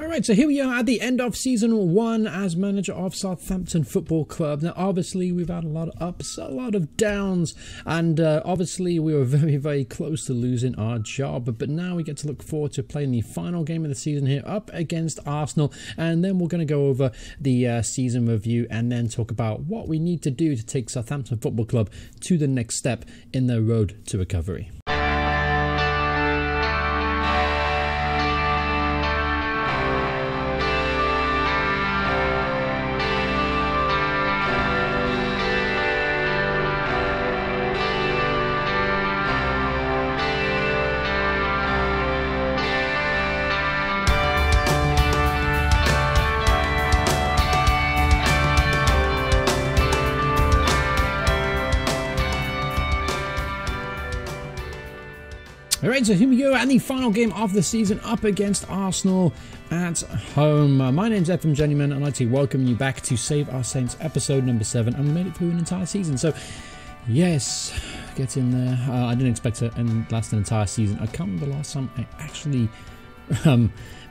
Alright, so here we are at the end of Season 1 as manager of Southampton Football Club. Now, obviously, we've had a lot of ups, a lot of downs, and obviously, we were very, very close to losing our job. But now we get to look forward to playing the final game of the season here up against Arsenal, and then we're going to go over the season review and then talk about what we need to do to take Southampton Football Club to the next step in their road to recovery. Alright, so here we go, and the final game of the season up against Arsenal at home. My name's FM Jennyman, and I'd like to welcome you back to Save Our Saints episode number 7, and we made it through an entire season. So, yes, get in there. I didn't expect to last an entire season. I can't remember the last time I actually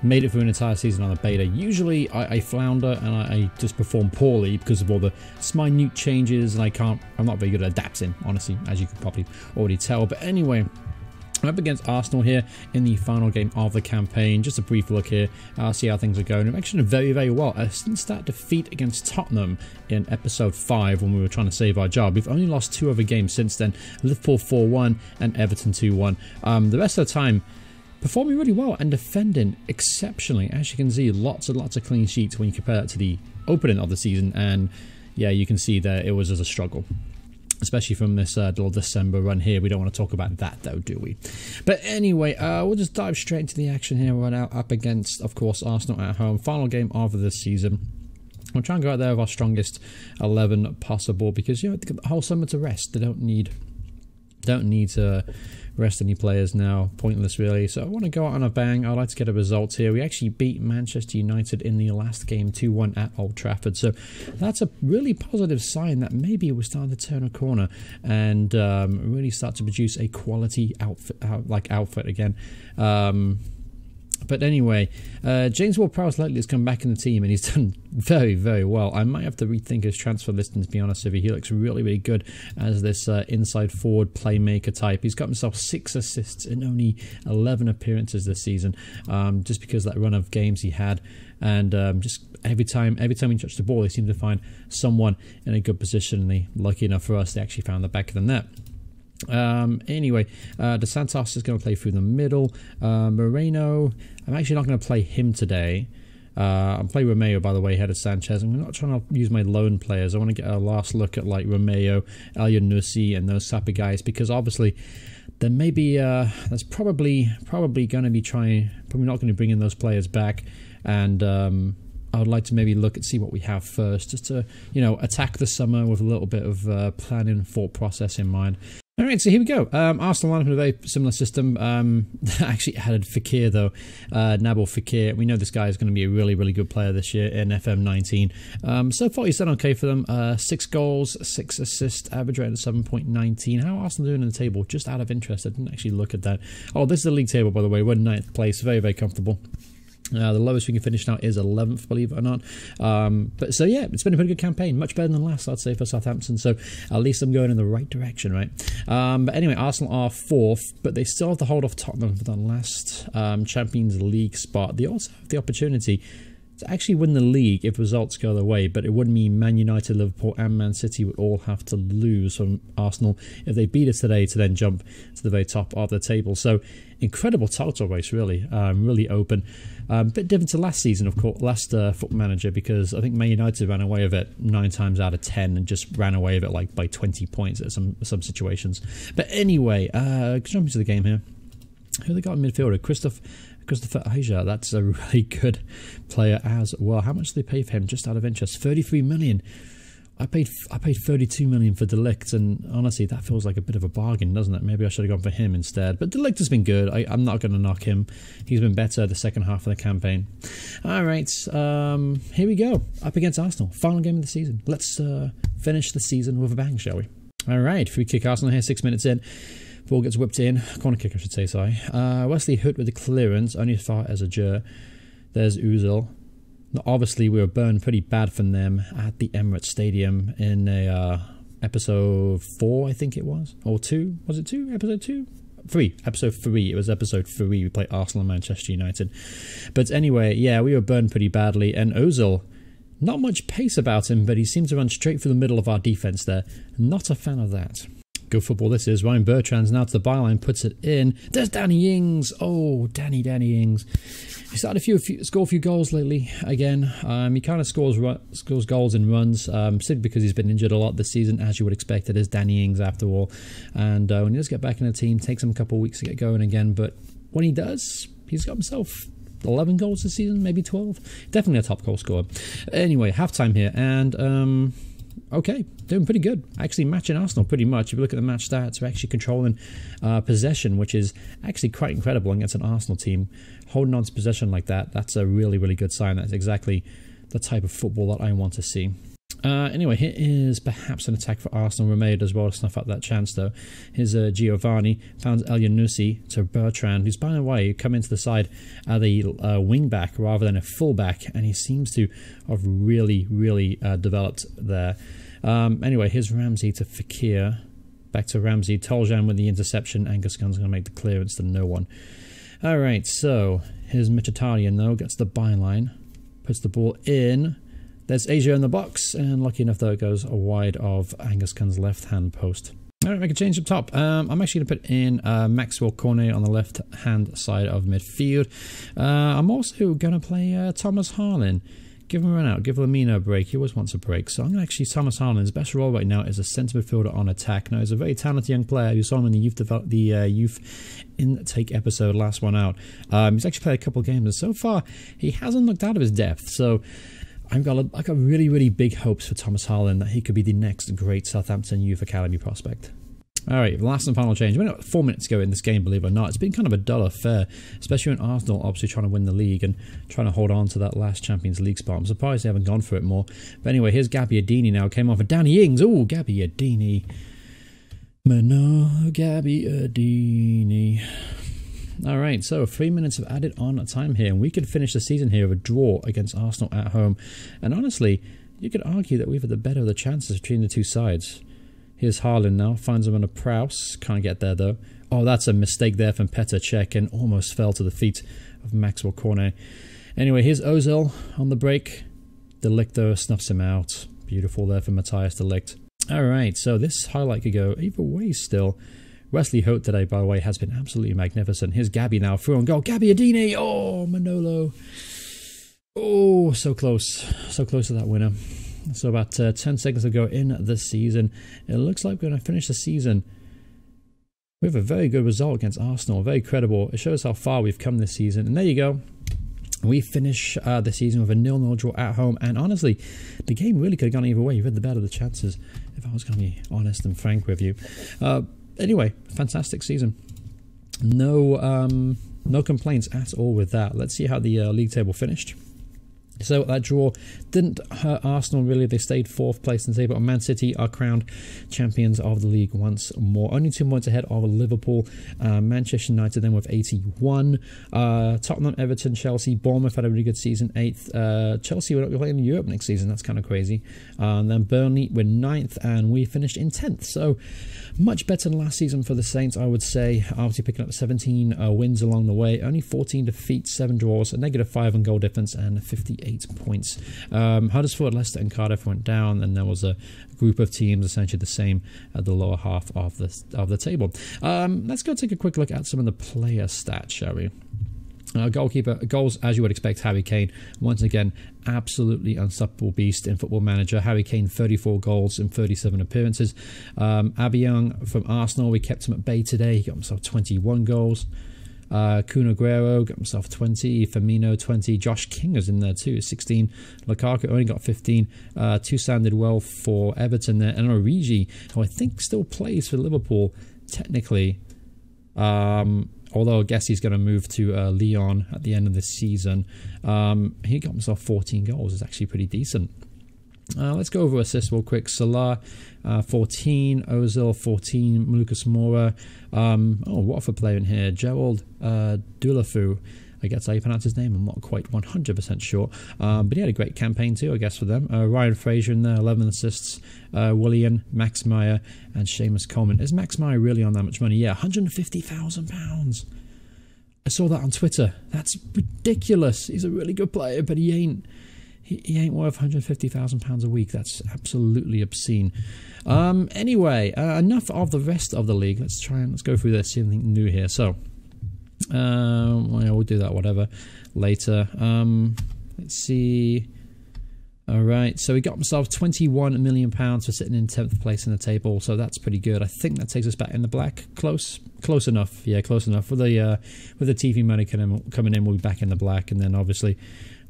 made it through an entire season on a beta. Usually I flounder and I just perform poorly because of all the minute changes, and I'm not very good at adapting, honestly, as you can probably already tell. But anyway, I'm up against Arsenal here in the final game of the campaign. Just a brief look here. I'll see how things are going. We've actually done very, very well. Since that defeat against Tottenham in episode 5 when we were trying to save our job, we've only lost 2 other games since then. Liverpool 4-1 and Everton 2-1. The rest of the time, performing really well and defending exceptionally. As you can see, lots and lots of clean sheets when you compare that to the opening of the season. And yeah, you can see that it was as a struggle, especially from this little December run here. We don't want to talk about that though, do we? But anyway, we'll just dive straight into the action here. We're now up against, of course, Arsenal at home. Final game of the season. We'll try and go out there with our strongest 11 possible, because, you know, the whole summer to rest. They don't need to rest any players now. Pointless, really. So I want to go out on a bang. I'd like to get a result here. We actually beat Manchester United in the last game 2-1 at Old Trafford. So that's a really positive sign that maybe we're starting to turn a corner and really start to produce a quality outfit again. But anyway, James Ward-Prowse lately has come back in the team, and he's done very, very well. I might have to rethink his transfer listing, to be honest with you. He looks really, really good as this inside forward playmaker type. He's got himself 6 assists in only 11 appearances this season, just because of that run of games he had. And just every time he touched the ball, he seemed to find someone in a good position. And lucky enough for us, they actually found the back of the net. Anyway, De Santos is going to play through the middle. Moreno, I'm actually not going to play him today. I'm playing Romeo, by the way, ahead of Sanchez. I'm not trying to use my lone players. I want to get a last look at like Romeo, El Yunusi, and those type of guys, because obviously there may be that's probably going to be probably not going to bring in those players back, and I would like to maybe look and see what we have first, just to, you know, attack the summer with a little bit of planning and thought process in mind. Alright, so here we go. Arsenal line up in a very similar system. Actually added Fekir though, Nabil Fekir. We know this guy is going to be a really, really good player this year in FM19. So far he's done okay for them. 6 goals, 6 assists, average rate of 7.19. How are Arsenal doing in the table? Just out of interest, I didn't actually look at that. Oh, this is the league table, by the way. We're in 9th place, very, very comfortable. The lowest we can finish now is 11th, believe it or not. But so yeah, it's been a pretty good campaign. Much better than last, I'd say, for Southampton. So at least I'm going in the right direction, right? But anyway, Arsenal are 4th, but they still have to hold off Tottenham for the last Champions League spot. They also have the opportunity to actually win the league if results go their way, but it would mean Man United, Liverpool and Man City would all have to lose from Arsenal if they beat us today to then jump to the very top of the table. So incredible title race, really, really open. Bit different to last season, of course, last Football Manager, because I think Man United ran away with it 9 times out of 10 and just ran away with it like by 20 points at some situations. But anyway, jumping to the game here. Who they got in midfielder? Christopher Aja, that's a really good player as well. How much did they pay for him, just out of interest? 33 million. I paid 32 million for De Ligt, and honestly, that feels like a bit of a bargain, doesn't it? Maybe I should have gone for him instead. But De Ligt has been good. I'm not going to knock him. He's been better the second half of the campaign. All right, here we go. Up against Arsenal. Final game of the season. Let's finish the season with a bang, shall we? All right, free kick Arsenal here, 6 minutes in. Ball gets whipped in. Corner kick, I should say, sorry. Wesley Hood with the clearance, only as far as a Jur. There's Ozil. Now, obviously, we were burned pretty bad from them at the Emirates Stadium in episode 4, I think it was. Or 2. Was it 2? Episode 2? 3. Episode 3. It was episode 3. We played Arsenal and Manchester United. But anyway, yeah, we were burned pretty badly. And Ozil, not much pace about him, but he seemed to run straight through the middle of our defence there. Not a fan of that. Good football this is. Ryan Bertrand's now to the byline, puts it in. There's Danny Ings. Oh, Danny Ings. He started score a few goals lately again. He kind of scores goals and runs, simply because he's been injured a lot this season, as you would expect. It is Danny Ings after all. And when he does get back in the team, takes him a couple of weeks to get going again. But when he does, he's got himself 11 goals this season, maybe 12. Definitely a top goal scorer. Anyway, halftime here, and okay, doing pretty good. Actually matching Arsenal pretty much. If you look at the match stats, we're actually controlling possession, which is actually quite incredible against an Arsenal team. Holding on to possession like that, that's a really, really good sign. That's exactly the type of football that I want to see. Anyway, here is perhaps an attack for Arsenal. Remade as well to snuff out that chance, though. Here's Giovanni, found El Yunusi to Bertrand, who's, by the way, come into the side at a wing-back rather than a full-back, and he seems to have really, really developed there. Anyway, here's Ramsey to Fekir. Back to Ramsey. Toljan with the interception. Angus Gunn's going to make the clearance to no one. All right, so here's Mkhitaryan, though. Gets the byline. Puts the ball in. There's Asia in the box, and lucky enough, though, it goes wide of Angus Gunn's left-hand post. All right, make a change up top. I'm actually going to put in Maxwell Cornet on the left-hand side of midfield. I'm also going to play Thomas Harlan. Give him a run out. Give Lamina a break. He always wants a break. So I'm going to actually Thomas Harlan. His best role right now is a centre midfielder on attack. Now, he's a very talented young player. You saw him in the youth intake episode, last one out. He's actually played a couple of games, and so far, he hasn't looked out of his depth. So I've got really, really big hopes for Thomas Harlan that he could be the next great Southampton Youth Academy prospect. Alright, last and final change. We're not 4 minutes ago in this game, believe it or not. It's been kind of a dull affair, especially when Arsenal obviously trying to win the league and trying to hold on to that last Champions League spot. I'm surprised they haven't gone for it more. But anyway, here's Gabbiadini now. Came off of Danny Ings. Oh, Gabbiadini. Gabbiadini. Alright, so 3 minutes of added on time here, and we could finish the season here with a draw against Arsenal at home. And honestly, you could argue that we've had the better of the chances between the two sides. Here's Haaland now, finds him on a Prowse, can't get there though. Oh, that's a mistake there from Petr Cech and almost fell to the feet of Maxwell Cornet. Anyway, here's Ozil on the break. De Ligt though snuffs him out. Beautiful there for Matthias De Ligt. Alright, so this highlight could go either way still. Wesley Hote today, by the way, has been absolutely magnificent. Here's Gabby now, through on goal. Gabbiadini! Oh, Manolo. Oh, so close. So close to that winner. So about 10 seconds to go in the season. It looks like we're going to finish the season with a very good result against Arsenal. Very credible. It shows how far we've come this season. And there you go. We finish the season with a 0-0 draw at home. And honestly, the game really could have gone either way. You've had the better of the chances, if I was going to be honest and frank with you. Anyway, fantastic season. No complaints at all with that. Let's see how the league table finished. So that draw didn't hurt Arsenal really. They stayed 4th place in the table. Man City are crowned champions of the league once more. Only 2 points ahead of Liverpool. Manchester United then with 81. Tottenham, Everton, Chelsea, Bournemouth had a really good season, 8th. Chelsea will not be playing in Europe next season. That's kind of crazy. And then Burnley were 9th, and we finished in 10th. So much better than last season for the Saints, I would say. Obviously picking up 17 wins along the way. Only 14 defeats, 7 draws, a -5 on goal difference, and 58 points. Huddersfield, Leicester and Cardiff went down, and there was a group of teams essentially the same at the lower half of the table. Let's go take a quick look at some of the player stats, shall we? Goalkeeper, goals as you would expect, Harry Kane. Once again, absolutely unstoppable beast in Football Manager. Harry Kane, 34 goals in 37 appearances. Aubameyang from Arsenal, we kept him at bay today. He got himself 21 goals. Kun Aguero got himself 20. Firmino 20. Josh King is in there too, 16. Lukaku only got 15. Toussaint did well for Everton there. And Origi, who I think still plays for Liverpool technically. Although I guess he's going to move to Lyon at the end of this season. He got himself 14 goals. It's actually pretty decent. Let's go over assists real quick. Salah, 14. Ozil, 14. Lucas Moura. Watford player in here. Gerald Doulafu, I guess how you pronounce his name. I'm not quite 100% sure. But he had a great campaign too, I guess, for them. Ryan Fraser in there, 11 assists. Willian, Max Meyer, and Seamus Coleman. Is Max Meyer really on that much money? Yeah, £150,000. I saw that on Twitter. That's ridiculous. He's a really good player, but he ain't worth £150,000 a week. That's absolutely obscene. Anyway, enough of the rest of the league. Let's go through this, see anything new here. So, we'll do that, whatever, later. Let's see. All right, so he got himself £21 million for sitting in 10th place in the table, so that's pretty good. I think that takes us back in the black. Close enough. Yeah, close enough. With the TV money coming in, we'll be back in the black, and then obviously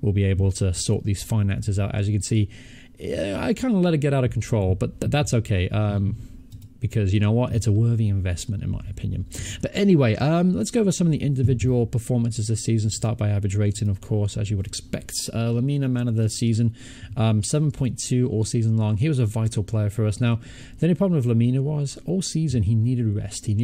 we'll be able to sort these finances out. As you can see, I kind of let it get out of control, but that's okay. Because you know what, it's a worthy investment in my opinion. But anyway, let's go over some of the individual performances this season. Start by average rating, of course, as you would expect. Lamina, man of the season, 7.2 all season long. He was a vital player for us. Now, the only problem with Lamina was all season he needed rest. He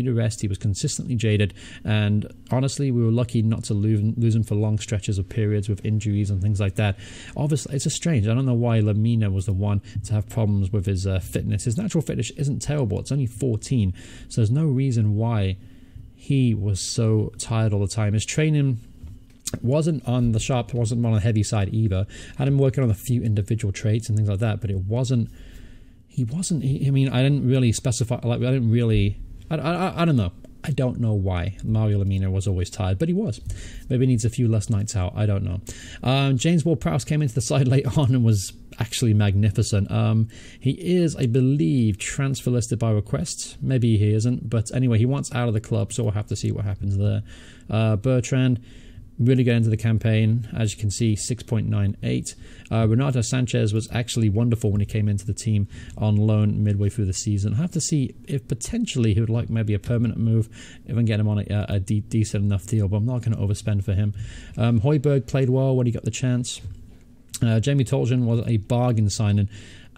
was consistently jaded, and honestly, we were lucky not to lose him for long stretches of periods with injuries and things like that. Obviously, it's just strange. I don't know why Lamina was the one to have problems with his fitness. His natural fitness isn't terrible. It's only 14, so there's no reason why he was so tired all the time. His training wasn't on the sharp, wasn't on the heavy side either. I had him working on a few individual traits and things like that, but it wasn't. I mean, I didn't really specify. Like, I didn't really. I don't know. I don't know why Mario Lamina was always tired, but he was. Maybe he needs a few less nights out. I don't know. James Ward-Prowse came into the side late on and was actually magnificent. He is, I believe, transfer listed by request. Maybe he isn't, but anyway, he wants out of the club, so we'll have to see what happens there. Bertrand really got into the campaign, as you can see, 6.98. Renato Sanchez was actually wonderful when he came into the team on loan midway through the season. I have to see if potentially he would like maybe a permanent move, if I can get him on a decent enough deal, but I'm not going to overspend for him. Højbjerg played well when he got the chance. Jamie Toljan was a bargain signing.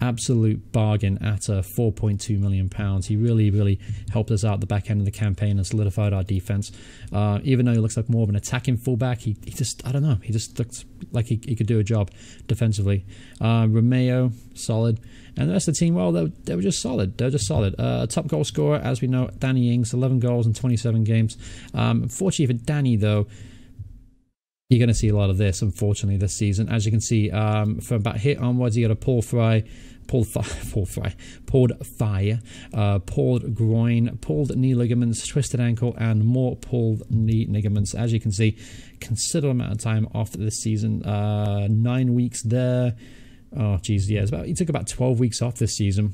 Absolute bargain at £4.2 million. He really helped us out the back end of the campaign and solidified our defense. Even though he looks like more of an attacking fullback, he just, I don't know, he just looked like he could do a job defensively. Romeo, solid. And the rest of the team, well, they were just solid. Top goal scorer, as we know, Danny Ings, 11 goals in 27 games. Unfortunately for Danny, though, you're going to see a lot of this, unfortunately, this season. As you can see, from about here onwards, you got a pulled thigh, pulled groin, pulled knee ligaments, twisted ankle, and more pulled knee ligaments. As you can see, considerable amount of time off this season. 9 weeks there. Oh, geez, yeah, he took about 12 weeks off this season.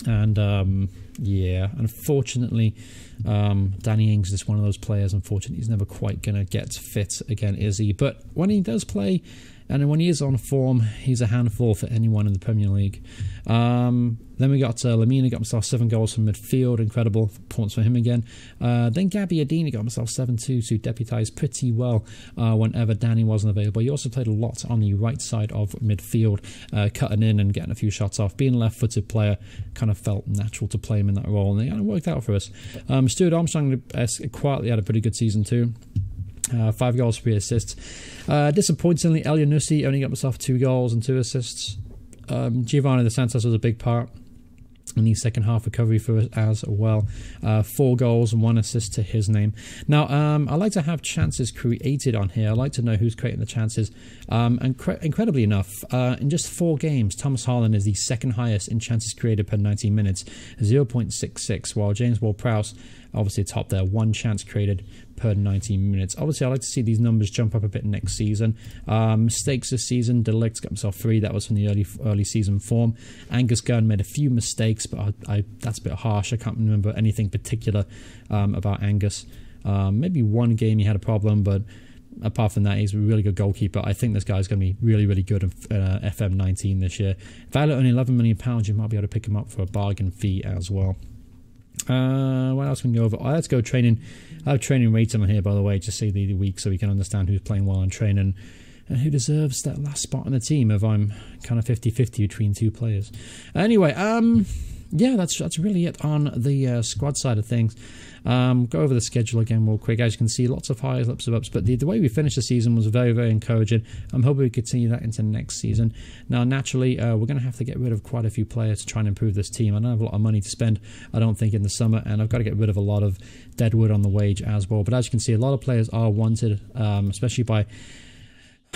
And yeah, unfortunately, Danny Ings is one of those players. Unfortunately, he's never quite going to get fit again, is he? But when he does play, and when he is on form, he's a handful for anyone in the Premier League. Then we got Lamina, got himself 7 goals from midfield. Incredible points for him again. Then Gabbiadini got himself 7 too, so deputised pretty well whenever Danny wasn't available. He also played a lot on the right side of midfield, cutting in and getting a few shots off. Being a left-footed player, kind of felt natural to play him in that role, and it kind of worked out for us. Stuart Armstrong quietly had a pretty good season too. 5 goals, 3 assists. Disappointingly, El Yunusi only got himself 2 goals and 2 assists. Giovanni Dos Santos was a big part in the second half recovery for us as well. 4 goals and 1 assist to his name. Now, I like to have chances created on here. I like to know who's creating the chances. Incredibly enough, in just 4 games, Thomas Haaland is the second highest in chances created per 90 minutes, 0.66, while James Ward-Prowse obviously top there, 1 chance created per 90 minutes. Obviously, I like to see these numbers jump up a bit next season. Mistakes this season, De Ligt got himself 3. That was from the early season form. Angus Gunn made a few mistakes, but that's a bit harsh. I can't remember anything particular about Angus. Maybe 1 game he had a problem, but apart from that, he's a really good goalkeeper. I think this guy's going to be really good in FM19 this year. Valued at only £11 million, you might be able to pick him up for a bargain fee as well. What else can we go over? Let's go training. I have training rating on here, by the way, to see the week so we can understand who's playing well in training and who deserves that last spot in the team if I'm kind of 50-50 between 2 players. Anyway, yeah, that's really it on the squad side of things. Go over the schedule again real quick. As you can see, lots of highs, lots of ups, but the way we finished the season was very, very encouraging. I'm hoping we continue that into next season. Now, naturally, we're going to have to get rid of quite a few players to try and improve this team. I don't have a lot of money to spend, I don't think, in the summer, and I've got to get rid of a lot of deadwood on the wage as well. But as you can see, a lot of players are wanted, especially by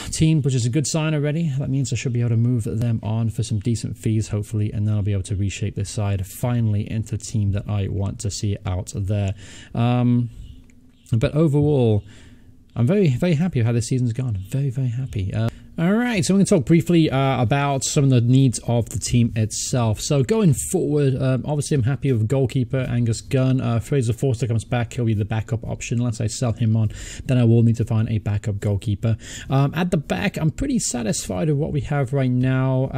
team, which is a good sign already. That means I should be able to move them on for some decent fees, hopefully, and then I'll be able to reshape this side finally into the team that I want to see out there. But overall, I'm very, very happy with how this season's gone. Very, very happy. Alright, so we're going to talk briefly about some of the needs of the team itself. So going forward, obviously I'm happy with goalkeeper Angus Gunn. Fraser Forster comes back, he'll be the backup option. Unless I sell him on, then I will need to find a backup goalkeeper. At the back, I'm pretty satisfied with what we have right now.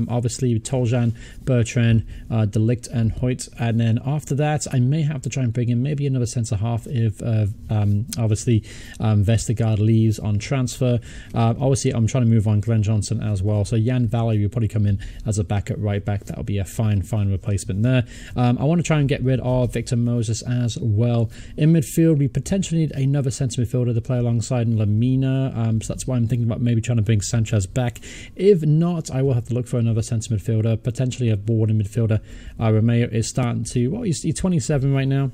Obviously Toljan, Bertrand, De Ligt and Hoyt. And then after that, I may have to try and bring in maybe another centre-half if obviously Vestergaard leaves on transfer. Obviously I'm trying to move on Glenn Johnson as well, so Jan Valley will probably come in as a backup right back. That'll be a fine replacement there. I want to try and get rid of Victor Moses as well. In midfield, we potentially need another centre midfielder to play alongside Lamina, so that's why I'm thinking about maybe trying to bring Sanchez back. If not, I will have to look for another centre midfielder, potentially a board midfielder. Romeo is starting to, well, he's 27 right now.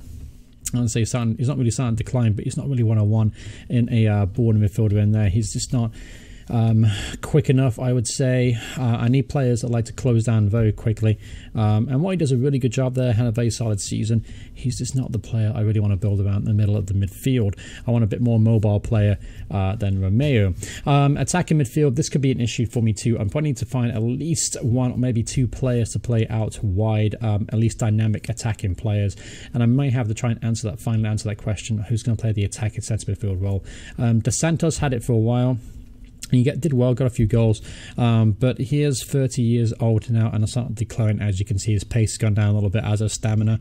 I wouldn't say he's not really starting to decline, but he's not really 101 in a board midfielder in there. He's just not quick enough, I would say. I need players that like to close down very quickly, and while he does a really good job there, had a very solid season, he's just not the player I really want to build around in the middle of the midfield. I want a bit more mobile player than Romeo. Attacking midfield, this could be an issue for me too. I'm probably need to find at least one or maybe two players to play out wide, at least dynamic attacking players, and I might have to try and finally answer that question: who's going to play the attacking centre midfield role? Dos Santos had it for a while. He did well, got a few goals, but he is 30 years old now and is starting to decline. As you can see, his pace has gone down a little bit, as his stamina.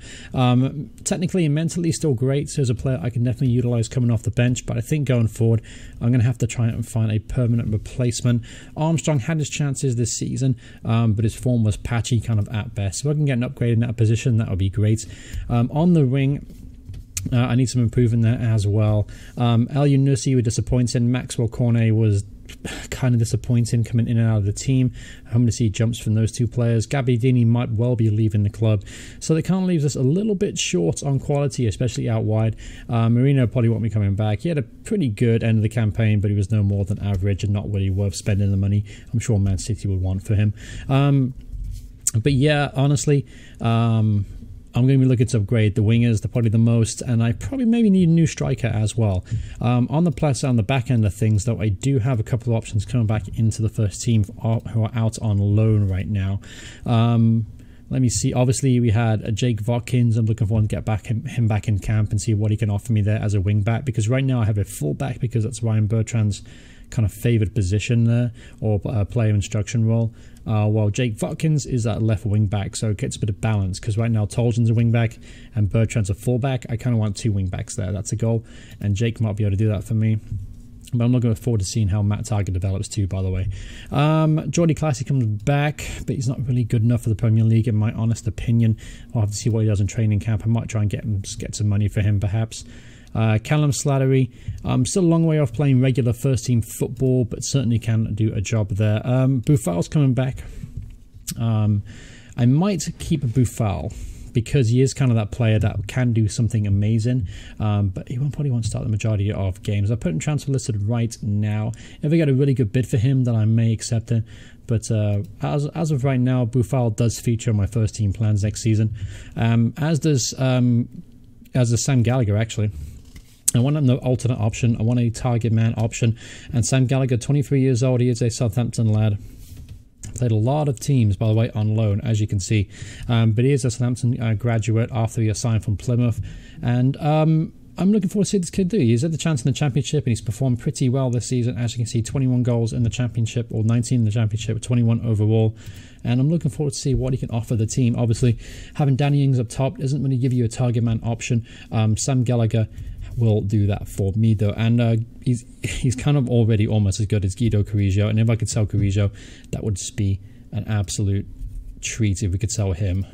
Technically and mentally still great, so as a player I can definitely utilise coming off the bench, but I think going forward I'm going to have to try and find a permanent replacement. Armstrong had his chances this season, but his form was patchy kind of at best, so if I can get an upgrade in that position, that would be great. On the wing, I need some improvement there as well. El Yunusi were disappointing. Maxwell Cornet was kind of disappointing coming in and out of the team. I'm going to see jumps from those two players. Gabbiadini might well be leaving the club, so that kind of leaves us a little bit short on quality, especially out wide. Marino probably won't be coming back. He had a pretty good end of the campaign, but he was no more than average and not really worth spending the money I'm sure Man City would want for him. But yeah, honestly, I'm going to be looking to upgrade the wingers. They're probably the most, and I probably maybe need a new striker as well. On the plus, on the back end of things, though, I do have a couple of options coming back into the first team who are out on loan right now. Let me see. Obviously, we had Jake Watkins. I'm looking forward to get him back in camp and see what he can offer me there as a wing back, because right now I have a full back because that's Ryan Bertrand's kind of favoured position there, or player instruction role. While Jake Watkins is that left wing back, so it gets a bit of balance, because right now Toljan's a wing back and Bertrand's a full back. I kind of want two wing backs there. That's a goal, and Jake might be able to do that for me. But I'm looking forward to seeing how Matt Target develops too, by the way. Jordy Classy comes back, but he's not really good enough for the Premier League, in my honest opinion. I'll have to see what he does in training camp. I might try and get some money for him, perhaps. Callum Slattery, still a long way off playing regular first team football, but certainly can do a job there. Bouffal's coming back. I might keep Bouffal, because he is kind of that player that can do something amazing, but he probably won't start the majority of games. I put him transfer listed right now. If I get a really good bid for him, then I may accept it. But as of right now, Bouffal does feature on my first team plans next season, as does Sam Gallagher, actually. I want an alternate option. I want a target man option. And Sam Gallagher, 23 years old, he is a Southampton lad. Played a lot of teams, by the way, on loan, as you can see. But he is a Southampton graduate after he signed from Plymouth. And I'm looking forward to see what this kid do. He's had the chance in the Championship, and he's performed pretty well this season. As you can see, 21 goals in the Championship, or 19 in the Championship, 21 overall. And I'm looking forward to see what he can offer the team. Obviously, having Danny Ings up top doesn't really give you a target man option. Sam Gallagher will do that for me, though, and he's kind of already almost as good as Guido Carrillo, and if I could sell Carrillo, that would just be an absolute treat if we could sell him.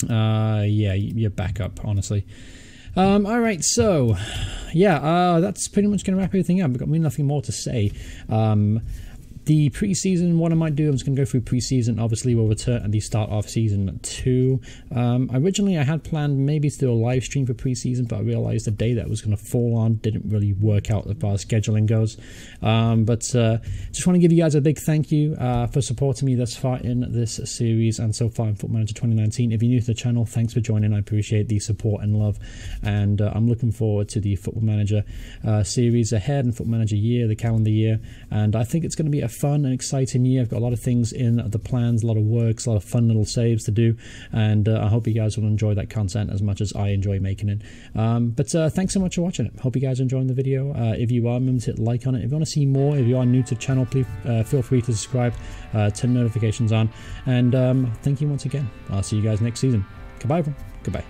Yeah, you're back up, honestly. All right, so yeah, that's pretty much going to wrap everything up. I've got nothing more to say. The preseason, what I might do, I'm just going to go through preseason. Obviously, we'll return at the start of season 2. Originally, I had planned maybe to do a live stream for preseason, but I realized the day that was going to fall on didn't really work out as far as scheduling goes. Just want to give you guys a big thank you for supporting me thus far in this series and so far in Football Manager 2019. If you're new to the channel, thanks for joining. I appreciate the support and love, and I'm looking forward to the Football Manager series ahead and Football Manager year, the calendar year, and I think it's going to be a fun and exciting year. I've got a lot of things in the plans, a lot of works, a lot of fun little saves to do, and I hope you guys will enjoy that content as much as I enjoy making it. Thanks so much for watching it. Hope you guys are enjoying the video. If you are, remember to hit like on it. If you want to see more, if you are new to the channel, please feel free to subscribe, turn notifications on, and thank you once again. I'll see you guys next season. Goodbye, everyone. Goodbye.